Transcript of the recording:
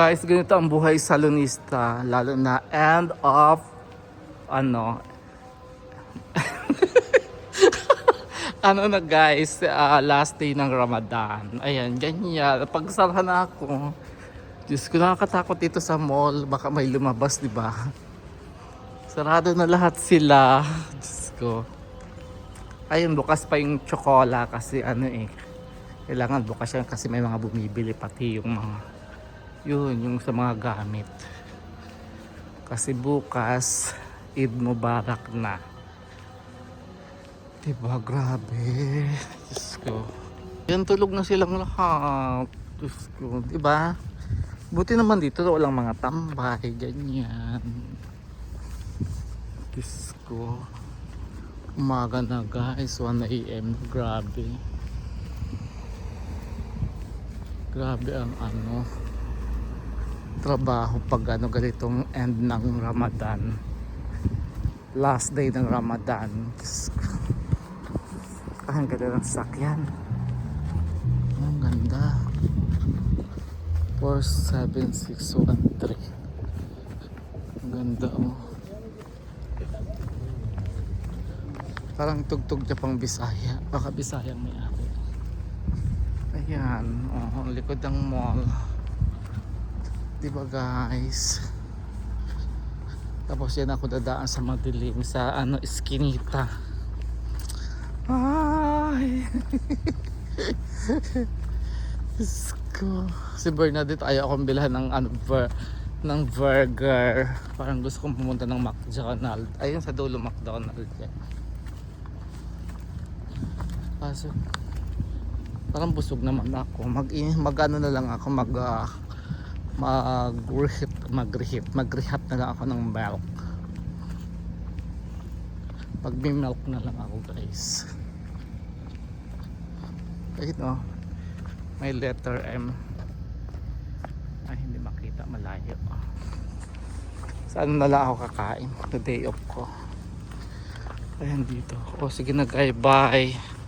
Guys, ganito ang buhay salonista, lalo na end of ano ano na guys, last day ng Ramadan. Ayan, ganyan. Pagsara na ako. Diyos ko, nakakatakot dito sa mall. Baka may lumabas, di ba? Sarado na lahat sila. Diyos ko. Ayun, bukas pa yung Chocola kasi ano eh. Kailangan bukas yan kasi may mga bumibili pati yung mga yung sa mga gamit. Kasi bukas Eid Mubarak na. Diba? Grabe. Diyos ko. Yan, tulog na silang lahat. Diyos ko. Diba? Buti naman dito walang mga tambay. Ganyan. Diyos ko. Umaga na guys. 1 AM. Grabe. Grabe ang ano trabaho pag ano ganitong end ng Ramadan, last day ng Ramadan. Ang ganda ng sakyan, ang ganda. 47613, ang ganda oh. Parang tugtog niya pang Bisaya, baka Bisayang may ari. Ayan, oh, ang likod ng mall. Diba guys? Tapos yan ako dadaan sa madilim sa ano, Eskinita. Ay! Diyos ko. Si Bernadette ayaw akong bilhan ng ano, ng burger. Parang gusto kong pumunta ng McDonald's. Ayun sa dulo McDonald's yan. Kaso parang busog naman ako. Mag-ano na lang ako, mag-reheat na lang ako ng milk. Pag may milk na lang ako guys. Ayun oh, may letter M. Ay, hindi makita, malayo. Saan na lang ako kakain? The day off ko. Ayan dito. O sige na guys, bye.